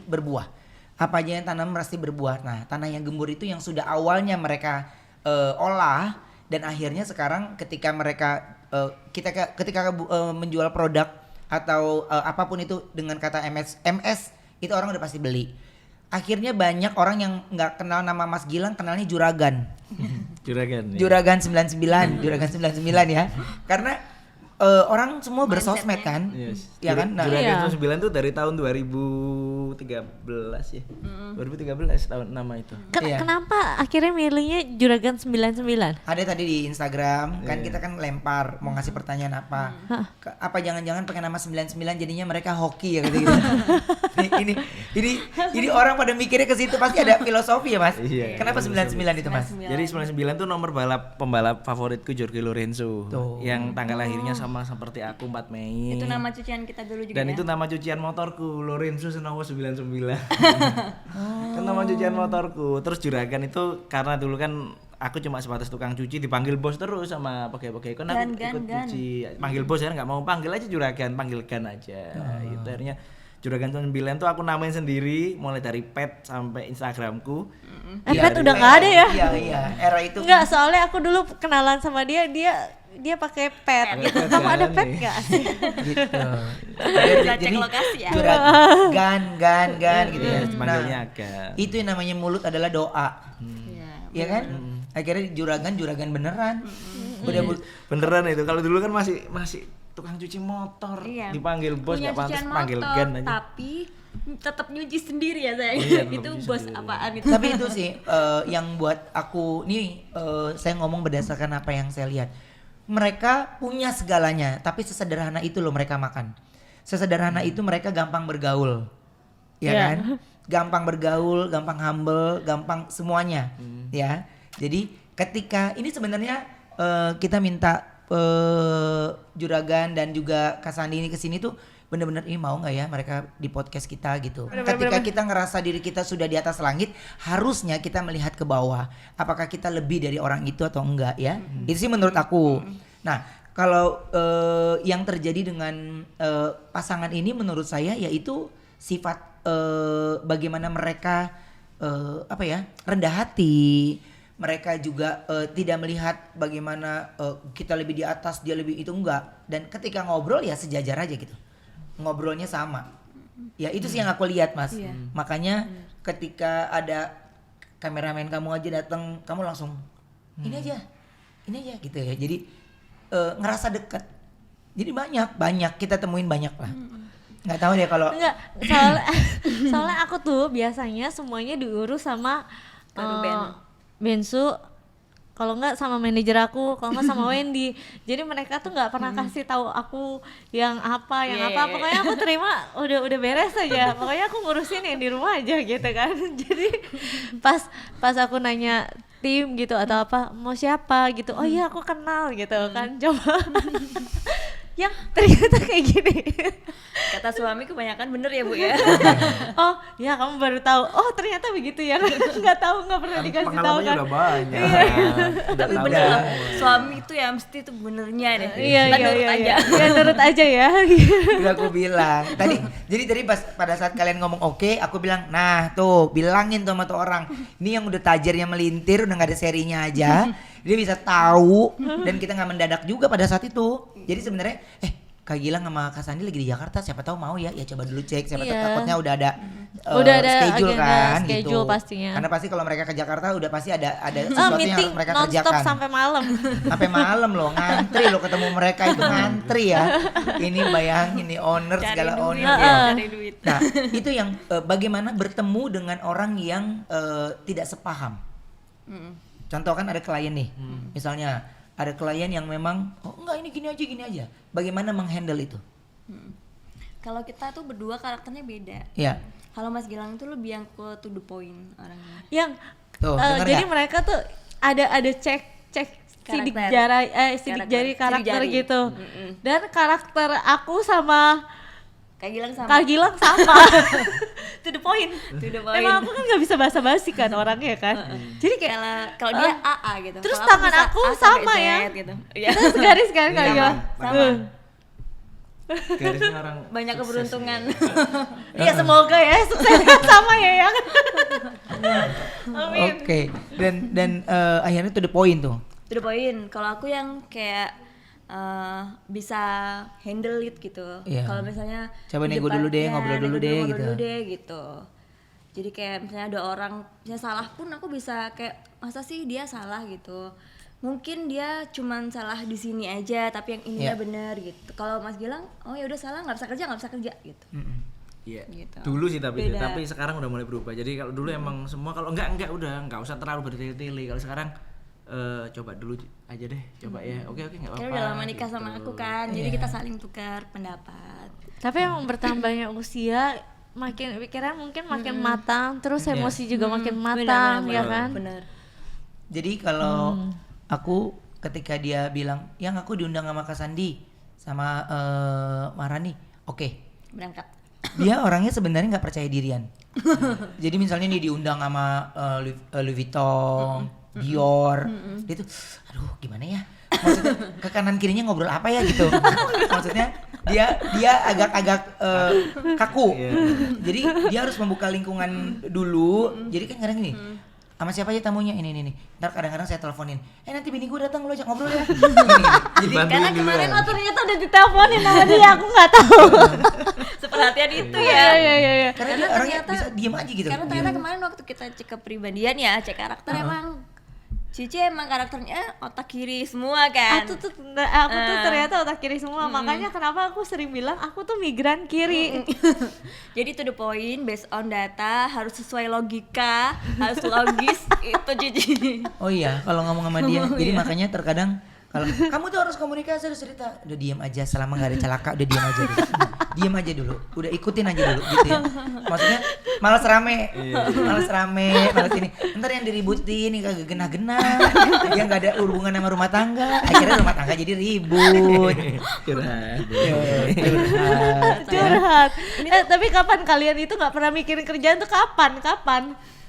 berbuah. Apa aja yang tanam pasti berbuah. Nah, tanah yang gembur itu yang sudah awalnya mereka olah dan akhirnya sekarang ketika mereka menjual produk atau apapun itu dengan kata MS itu orang udah pasti beli. Akhirnya banyak orang yang nggak kenal nama Mas Gilang, kenalnya Juragan. Juragan. 99 ya. Karena orang semua bersosmed kan. Yes. Ya kan? Nah, Juragan Iya. 9 tuh dari tahun 2013 ya. 2013 tahun nama itu. Iya. Kenapa akhirnya milihnya Juragan 99? ada tadi di Instagram kan kita kan lempar mau ngasih pertanyaan apa. Apa jangan-jangan pakai nama 99 jadinya mereka hoki ya gitu. ini orang pada mikirnya ke situ pasti ada filosofi ya Mas. Iya, Kenapa 99 itu Mas? Jadi 99 tuh nomor pembalap favoritku Jorge Lorenzo. Tuh. Yang tanggal lahirnya sama seperti aku 4 Mei. Itu nama cucian kita dulu juga. Dan ya? itu nama cucian motorku, Lorenzo Senowo 99. Kan nama cucian motorku. Terus Juragan itu karena dulu kan aku cuma sebatas tukang cuci, dipanggil bos terus sama pegawai-pegawai. Kan aku ikut cuci. Panggil bos ya nggak mau, panggil aja Juragan, panggil Gan aja. Itu akhirnya Juragan 9 tuh aku namain sendiri mulai dari pet sampai Instagramku. Pet udah nggak ada ya? Iya, era itu. Enggak, soalnya aku dulu kenalan sama dia pakai pet gitu. Kamu ada pet nggak? gitu. Bisa cek lokasi ya. Gan gitu ya. Manggilnya Nah, Gan. itu yang namanya mulut adalah doa. Iya. Iya kan? Akhirnya juragan beneran. Udah Beneran itu. Kalau dulu kan masih tukang cuci motor, Iya. dipanggil bos Punya nggak pantas cucian panggil motor, Gan aja. tapi tetap nyuci sendiri ya saya. Iya, tetap Itu nyuci bos sendiri. apaan itu? Tapi itu sih yang buat aku nih saya ngomong berdasarkan apa yang saya lihat. Mereka punya segalanya, tapi sesederhana itu loh mereka makan. Sesederhana itu mereka gampang bergaul. Ya Iya. kan? Gampang bergaul, gampang humble, gampang semuanya. Ya. Jadi ketika ini sebenarnya kita minta Juragan dan juga Kak Sandi ini kesini tuh bener-bener ini mau nggak ya mereka di podcast kita gitu. Ketika kita ngerasa diri kita sudah di atas langit, harusnya kita melihat ke bawah. Apakah kita lebih dari orang itu atau enggak ya? Itu sih menurut aku. Nah, kalau yang terjadi dengan pasangan ini menurut saya yaitu sifat bagaimana mereka rendah hati. Mereka juga tidak melihat bagaimana kita lebih di atas, dia lebih itu enggak. Dan ketika ngobrol ya sejajar aja gitu. Ngobrolnya sama. Ya itu sih yang aku lihat Mas. Iya. Makanya ketika ada kameramen kamu aja datang, kamu langsung ini aja gitu ya. Jadi ngerasa dekat. Jadi banyak kita temuin banyak lah. Nggak tahu deh kalau Enggak, soalnya aku tuh biasanya semuanya diurus sama Ruben. Bensu, kalau nggak sama manajer aku, kalau nggak sama Wendy. Jadi mereka tuh nggak pernah kasih tahu aku yang apa. Pokoknya aku terima udah beres aja. Pokoknya aku ngurusin yang di rumah aja gitu kan. Jadi pas aku nanya tim gitu atau apa, mau siapa gitu. Oh iya aku kenal gitu kan. Coba yang ternyata kayak gini. Kata suami kebanyakan bener ya Bu ya. Oh ya kamu baru tahu. Oh ternyata begitu ya. Nggak tahu, nggak pernah dikasih tahu Pengalamannya kan. udah banyak. Tapi Tahu bener ya. loh, suami itu ya mesti itu benernya deh. Iya Kita nurut aja. Iya nurut aja ya. Udah aku bilang jadi pas pada saat kalian ngomong oke, aku bilang nah tuh bilangin tuh sama tuh orang ini yang udah tajirnya melintir udah nggak ada serinya aja dia bisa tahu dan kita nggak mendadak juga pada saat itu. Jadi sebenarnya Kak Gilang sama Kak Sandi lagi di Jakarta, siapa tahu mau ya coba dulu cek, siapa tahu Iya. takutnya udah ada Udah ada schedule agenda, kan schedule gitu. pastinya. Karena pasti kalau mereka ke Jakarta udah pasti ada sesuatu yang Meeting harus mereka nonstop kerjakan. sampai malam. Sampai malam loh, ngantri loh ketemu mereka itu ngantri ya. Ini bayangin nih owner Cari segala duit, owner ya. cari duit. Nah, itu yang bagaimana bertemu dengan orang yang tidak sepaham. Contoh kan ada klien nih, misalnya ada klien yang memang oh enggak ini gini aja. Bagaimana menghandle itu? Kalau kita tuh berdua karakternya beda. Ya, Kalau Mas Gilang itu lebih yang to the point orangnya. Yang Tuh, denger jadi nggak? mereka tuh ada cek sidik Karakter. sidik jari karakter Sidik jari. gitu. Dan karakter aku sama Kak Gilang sama. Kak Gilang sama. To the point. To the point. Emang aku kan nggak bisa basa-basi kan orangnya kan. Jadi kayak Kalau dia AA gitu. terus Kalau tangan bisa aku A sampai sama Z ya. gitu. Iya. kita segaris kan Kak Sama, Gilang. sama. Garisnya orang Banyak sukses keberuntungan. Iya semoga ya sukses sama ya yang. Amin. Oke. Dan akhirnya to the point tuh. To the point. Kalau aku yang kayak bisa handle it gitu. Iya. Kalau misalnya Coba di nego depan- dulu deh, ya, ngobrol dulu nego deh, ngobrol gitu. dulu deh gitu. Jadi kayak misalnya ada orang misalnya salah pun aku bisa kayak masa sih dia salah gitu. Mungkin dia cuman salah di sini aja tapi yang ininya Iya. benar gitu. Kalau Mas Gilang, oh ya udah salah nggak bisa kerja gitu. Iya. Gitu. Dulu sih Beda. tapi sekarang udah mulai berubah. Jadi kalau dulu emang semua kalau enggak udah enggak usah terlalu bertele-tele. Kalau sekarang coba dulu aja deh, coba ya. Oke enggak apa-apa. Karena udah lama nikah sama gitu. aku kan, jadi Iya. kita saling tukar pendapat. Tapi emang bertambahnya usia makin pikiran mungkin makin matang, terus emosi juga makin matang ya kan. Bener. Jadi kalau aku ketika dia bilang, yang aku diundang sama Kak Sandi sama Marani, oke. Berangkat. Dia orangnya sebenarnya nggak percaya dirian. Jadi misalnya nih diundang sama Louis Vuitton, Dior, dia tuh, aduh gimana ya? Maksudnya ke kanan kirinya ngobrol apa ya gitu. Maksudnya dia agak-agak kaku. Iya. Jadi dia harus membuka lingkungan dulu. Jadi kan kadang gini, sama siapa aja tamunya ini. Ntar kadang-kadang saya teleponin, nanti bini gue datang lo ajak ngobrol ya. Gini. Jadi Bantuin karena dulu kemarin ya. Oh ternyata udah diteleponin sama dia, aku nggak tahu. seperhatian itu Iya ya. iya. karena dia orangnya bisa diem aja gitu. Karena ternyata kemarin waktu kita cek kepribadian ya, cek karakter emang Cici emang karakternya otak kiri semua kan. Aku tuh ternyata otak kiri semua, makanya kenapa aku sering bilang aku tuh migran kiri. Jadi to the point, based on data, harus sesuai logika, harus logis itu Cici. Oh iya, kalau ngomong sama dia, jadi makanya terkadang kalau kamu tuh harus komunikasi, harus cerita, udah diem aja selama nggak ada celaka, udah diem aja dulu, diem aja dulu, udah ikutin aja dulu gitu ya. Maksudnya malas rame, malas ini. Ntar yang diributin, yang kagak genah-genah, yang nggak ada hubungan sama rumah tangga, akhirnya rumah tangga jadi ribut. Curhat. Curhat. Tapi kapan kalian itu nggak pernah mikirin kerjaan tuh kapan?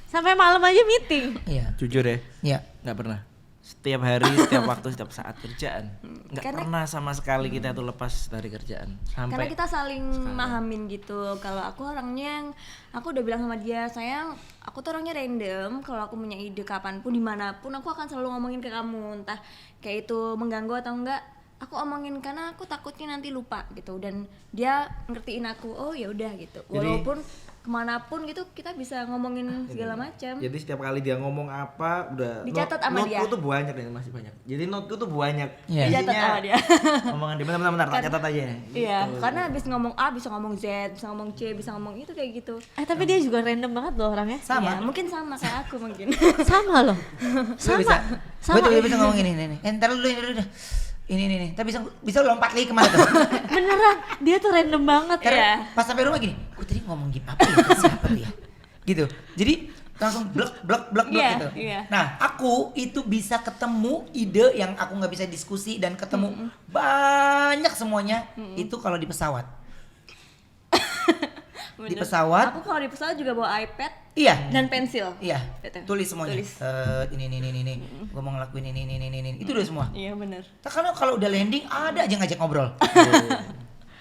Sampai malam aja meeting. Iya, Jujur ya, iya. nggak pernah. Setiap hari, setiap waktu, setiap saat kerjaan. Nggak Karena- pernah sama sekali kita tuh lepas dari kerjaan. Karena Sampai kita saling mahamin gitu. Kalau aku orangnya yang aku udah bilang sama dia, sayang, aku tuh orangnya random. Kalau aku punya ide kapanpun dimanapun, aku akan selalu ngomongin ke kamu. Entah kayak itu mengganggu atau enggak, aku omongin karena aku takutnya nanti lupa gitu. Dan dia ngertiin aku, oh ya udah gitu. Jadi- Walaupun kemanapun gitu kita bisa ngomongin segala macam. Jadi setiap kali dia ngomong apa udah Dicatat sama dia. noteku tuh banyak ya, masih banyak. Jadi noteku tuh banyak. Iya. Dicatat sama dia. Omongan dia benar-benar tak catat aja. Iya, karena habis ngomong A bisa ngomong Z, bisa ngomong C, bisa ngomong itu kayak gitu. Tapi dia juga random banget loh orangnya. Iya, mungkin sama kayak aku mungkin. Sama loh. Gue bisa, Sama. gue bisa ngomong ini. Ntar dulu. Ini. Tapi bisa lompat lagi kemana tuh? Beneran, dia tuh random banget. Karena pas sampai rumah gini, gue tadi ngomong apa ya? Siapa tuh ya? Gitu. Jadi langsung blok Iya, gitu. iya. Nah, aku itu bisa ketemu ide yang aku nggak bisa diskusi dan ketemu banyak semuanya itu kalau di pesawat. Di Bener. pesawat. Aku kalau di pesawat juga bawa iPad Iya. dan pensil. Iya. Gitu. Tulis semuanya. Tulis. Ini. Gue mau ngelakuin ini. Itu udah semua. Iya benar. Karena kalau udah landing ada aja ngajak ngobrol.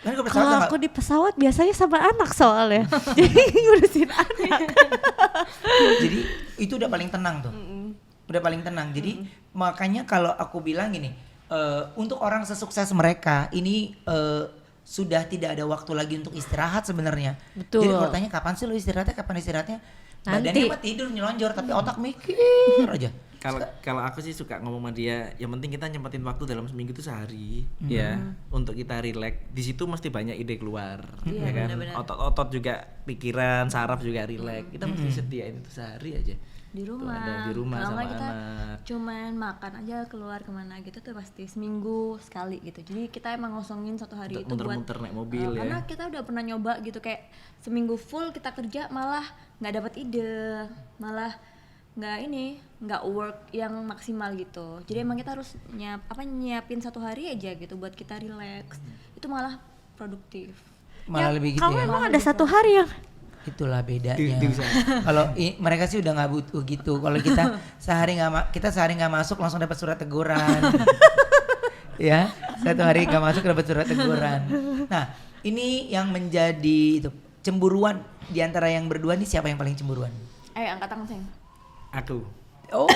Kan ke pesawat Kalau nggak- aku di pesawat biasanya sama anak soalnya. Jadi ngurusin anak. Jadi itu udah paling tenang tuh. Udah paling tenang. Jadi makanya kalau aku bilang gini, untuk orang sesukses mereka ini sudah tidak ada waktu lagi untuk istirahat sebenarnya. Betul. Jadi kalau tanya kapan sih lo istirahatnya? Nanti. Badannya mah tidur nyelonjor tapi otak mikir aja. Kalau aku sih suka ngomong sama dia, yang penting kita nyempetin waktu dalam seminggu itu sehari ya untuk kita relax. Di situ mesti banyak ide keluar, ya kan. benar-benar. Otot-otot juga, pikiran, saraf juga relax. Kita mesti sediain itu sehari aja. Di Tuh, rumah. ada di rumah Kalau sama nggak kita anak. cuman makan aja keluar kemana gitu tuh pasti seminggu sekali gitu. Jadi kita emang ngosongin satu hari Untuk itu buat muter-muter naik mobil ya. karena kita udah pernah nyoba gitu kayak seminggu full kita kerja malah nggak dapat ide, malah nggak work yang maksimal gitu. Jadi emang kita harus nyiapin satu hari aja gitu buat kita relax. Itu malah produktif. Malah lebih gitu Kamu ya. emang ada satu hari yang Itulah bedanya. Bisa. Kalau mereka sih udah nggak butuh gitu. Kalau kita sehari nggak masuk langsung dapat surat teguran. Ya, satu hari nggak masuk dapat surat teguran. Nah, ini yang menjadi itu cemburuan di antara yang berdua nih, siapa yang paling cemburuan? Ayo angkat tangan sayang. Aku. Oh,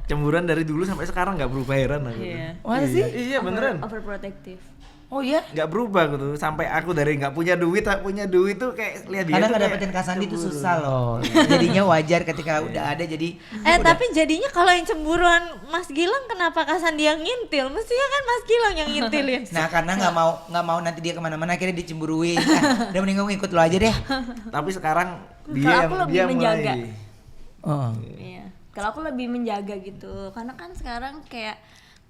Cemburuan dari dulu sampai sekarang nggak berubah, heran aku. mana sih? Iya beneran. Overprotective. Oh iya. Nggak berubah gitu, sampai aku dari nggak punya duit tak punya duit tuh kayak lihat dia Kadang tuh nggak kayak dapetin Kasandi itu cemburu. susah loh. Jadinya wajar ketika udah ada jadi. tapi jadinya kalau yang cemburuan Mas Gilang kenapa Kasandi yang ngintil? Mestinya kan Mas Gilang yang ngintilin. Nah karena nggak mau nanti dia kemana-mana akhirnya dicemburuin. Udah mending gue ikut lo aja deh. Tapi sekarang Kalau dia aku lebih dia menjaga. mulai Oh. Iya. Kalau aku lebih menjaga gitu, karena kan sekarang kayak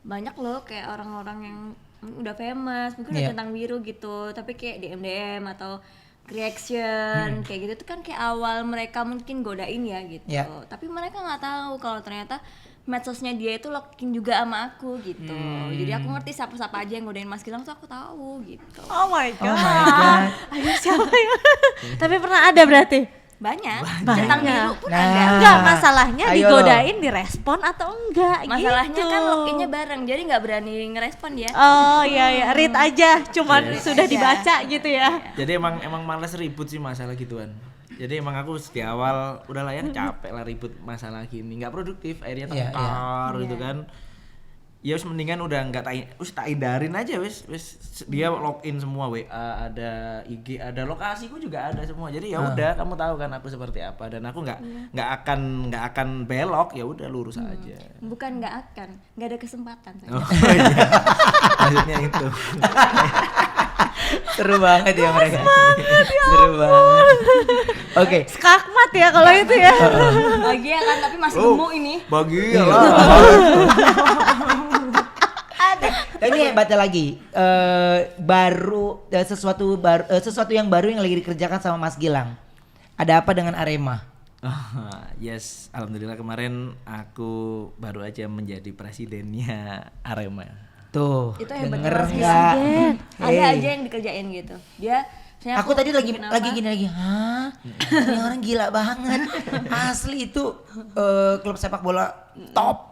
banyak loh kayak orang-orang yang udah famous, mungkin udah Iya. centang biru gitu, tapi kayak DM atau reaction kayak gitu tuh kan kayak awal mereka mungkin godain ya gitu. Iya. Tapi mereka nggak tahu kalau ternyata medsosnya dia itu locking juga sama aku gitu. Jadi aku ngerti siapa-siapa aja yang godain Mas Gilang tuh aku tahu gitu. Oh my Oh my god. Ayo siapa ya? Tapi pernah ada berarti? Banyak. Centang biru pun Nah. ada. Enggak, masalahnya Ayo digodain direspon atau enggak Masalahnya gitu. kan lockingnya bareng, jadi nggak berani ngerespon dia. Oh iya, read aja, cuman sudah aja. dibaca gitu ya. Jadi emang males ribut sih masalah gituan. Jadi emang aku di awal udahlah ya capek lah ribut masalah gini, nggak produktif, akhirnya Iya, tengkar gitu kan. Ya wis mendingan udah nggak tak hindarin aja wis dia login semua WA, ada IG, ada lokasiku juga ada semua. Jadi ya udah kamu tahu kan aku seperti apa dan aku nggak akan belok, ya udah lurus aja. Bukan nggak ada kesempatan saya. Oh iya. Maksudnya itu. Seru banget ya mereka. Seru banget. Oke. Skakmat ya kalau itu ya. Lagi ya kan, tapi masih gemuk ini. Bagi Iya. lah. Ini hebatnya lagi sesuatu yang baru yang lagi dikerjakan sama Mas Gilang. Ada apa dengan Arema? Yes, alhamdulillah kemarin aku baru aja menjadi presidennya Arema. Tuh, Itu hebat denger Mas nggak? Gilang. Ada Hey. aja yang dikerjain gitu. Dia misalnya Aku tadi lagi bikin apa, gini lagi, hah? Ini orang gila banget. Asli itu klub sepak bola top.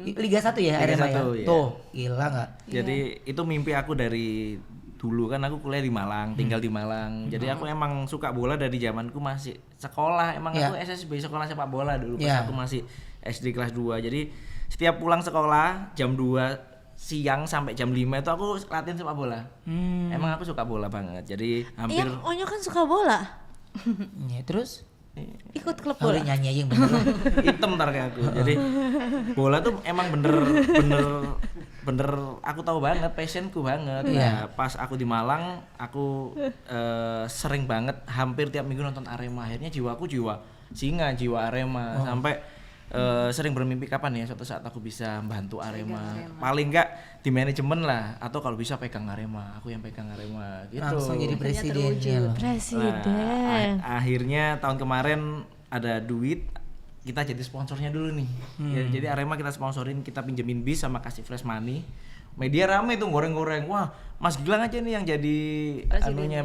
Liga 1 ya Liga Arema ya? 1, iya. Tuh, gila nggak? Jadi itu mimpi aku dari dulu kan aku kuliah di Malang, tinggal di Malang. Jadi aku emang suka bola dari zamanku masih sekolah. Emang Iya. aku SSB sekolah sepak bola dulu pas Iya. aku masih SD kelas 2. Jadi setiap pulang sekolah jam 2 siang sampai jam 5 itu aku latihan sepak bola. Emang aku suka bola banget. Jadi hampir Yang Onyo kan suka bola. Ya, terus Ikut klub udah bola. nyanyi aja yang bener lah. Hitam ntar kayak aku. Jadi bola tuh emang bener aku tahu banget, passionku banget. Nah, pas aku di Malang, aku sering banget hampir tiap minggu nonton Arema. Akhirnya jiwaku jiwa singa, jiwa Arema. Sampai sering bermimpi kapan ya suatu saat aku bisa bantu Arema. Paling enggak di manajemen lah, atau kalau bisa pegang Arema, aku yang pegang Arema gitu. Langsung jadi presidennya loh. Presiden. Akhirnya tahun kemarin ada duit, kita jadi sponsornya dulu nih. Ya, jadi Arema kita sponsorin, kita pinjemin bis sama kasih flash money. Media rame tuh goreng-goreng, wah Mas Gilang aja nih yang jadi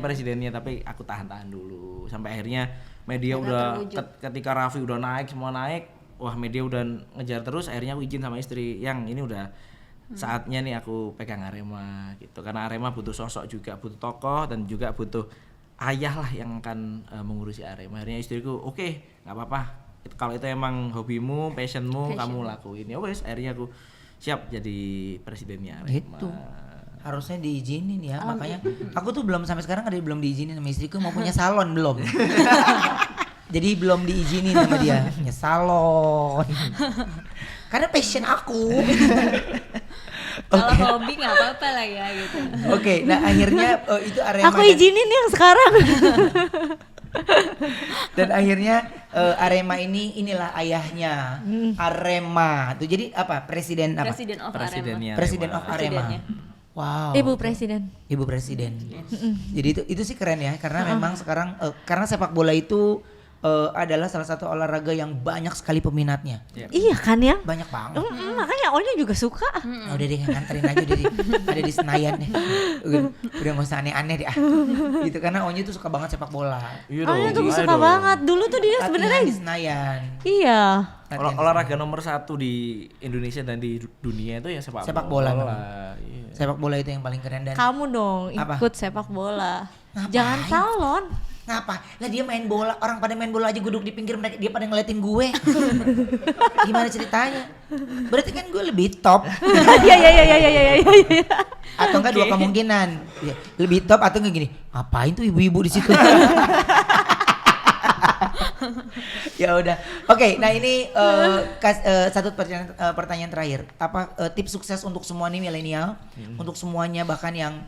presidennya, tapi aku tahan-tahan dulu sampai akhirnya media udah ketika Raffi udah naik, semua naik, wah media udah ngejar terus. Akhirnya aku izin sama istri, yang ini udah saatnya nih aku pegang Arema gitu, karena Arema butuh sosok juga, butuh tokoh dan juga butuh ayah lah yang akan mengurusi Arema. Akhirnya istriku oke, nggak apa-apa, kalau itu emang hobimu, passionmu, kamu lakuin. Ya wes, akhirnya aku siap jadi presidennya Arema. Gitu. Harusnya diizinin ya, makanya aku tuh belum sampai sekarang belum diizinin sama istriku, mau punya salon belum. Jadi belum diizinin sama dia punya salon. Karena passion aku. Kalau hobi nggak apa-apa lah ya gitu. Oke, nah akhirnya itu Arema. Aku izinin yang sekarang. Dan akhirnya Arema inilah ayahnya Arema. Tuh jadi apa? Presiden apa? Presiden of Arema. Presidennya Presiden Arema. of Arema. Wow. Ibu Presiden. Ibu Presiden. Jadi itu sih keren ya, karena memang sekarang karena sepak bola itu adalah salah satu olahraga yang banyak sekali peminatnya. Iya kan ya? Banyak banget. Makanya Onya juga suka. Nah, udah deh nganterin aja udah deh. Ada di Senayan deh. Udah nggak usah aneh-aneh deh. Gitu, karena Onyi tuh suka banget sepak bola. Iya Onya dong, tuh iya suka dong. banget. Dulu tuh dia Latihan sebenarnya di Senayan. iya. Olahraga nomor 1 di Indonesia dan di dunia itu ya sepak bola. Iya. Sepak bola itu yang paling keren. Dan Kamu dong Apa? ikut sepak bola. Ngapain? Jangan salon. ngapa? Lah dia main bola, orang pada main bola aja gue duduk di pinggir, mereka dia pada ngeliatin gue. Gimana ceritanya? Berarti kan gue lebih top. Iya. Atau enggak dua kemungkinan. Ya, lebih top atau enggak gini. Ngapain tuh ibu-ibu di situ? Ya udah. Oke, nah ini satu pertanyaan terakhir. Apa tips sukses untuk semua nih milenial? Untuk semuanya, bahkan yang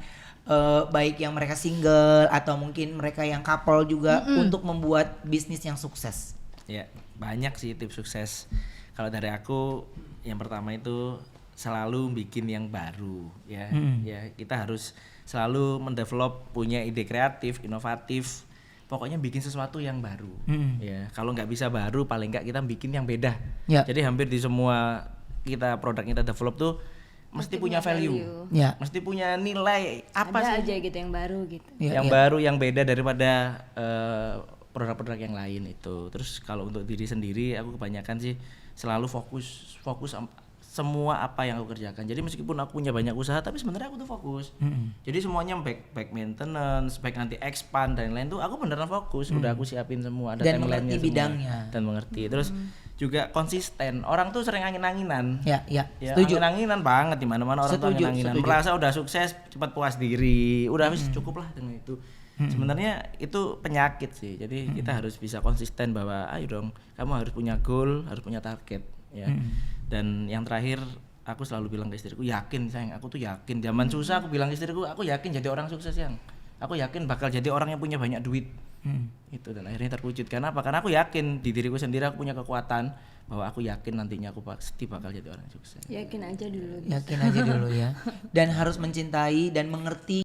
baik yang mereka single atau mungkin mereka yang couple juga, untuk membuat bisnis yang sukses. Ya, banyak sih tips sukses. Kalau dari aku, yang pertama itu selalu bikin yang baru, ya. Ya, kita harus selalu mendevelop, punya ide kreatif, inovatif. Pokoknya bikin sesuatu yang baru. Ya, kalau nggak bisa baru, paling nggak kita bikin yang beda. Ya. Jadi hampir di semua produk kita develop tuh mesti punya value. Ya. Mesti punya nilai apa Ada sih? aja gitu yang baru gitu. Ya, Yang ya. baru, yang beda daripada produk-produk yang lain itu. Terus kalau untuk diri sendiri, aku kebanyakan sih selalu fokus semua apa yang aku kerjakan. Jadi meskipun aku punya banyak usaha, tapi sebenarnya aku tuh fokus. Jadi semuanya back maintenance, back nanti expand dan lain tuh aku beneran fokus. Udah aku siapin semua, ada Dan timeline-nya mengerti semua. bidangnya. Dan mengerti. Terus juga konsisten. Orang tuh sering angin-anginan. Ya, Ya, setuju. angin-anginan banget di mana-mana orang tuh Setuju, angin-anginan. setuju. Merasa udah sukses, cepat puas diri. Udah wis cukup lah dengan itu. Sebenarnya itu penyakit sih. Jadi kita harus bisa konsisten bahwa ayo dong, kamu harus punya goal, harus punya target, ya. Dan yang terakhir, aku selalu bilang ke istriku, yakin sayang, aku tuh yakin. Zaman susah aku bilang ke istriku, aku yakin jadi orang sukses yang. Aku yakin bakal jadi orang yang punya banyak duit. Itu, dan akhirnya terwujud. Karena apa? Karena aku yakin di diriku sendiri, aku punya kekuatan bahwa aku yakin nantinya aku pasti bakal jadi orang sukses. Yakin aja dulu. Yakin aja dulu ya. Dan harus mencintai dan mengerti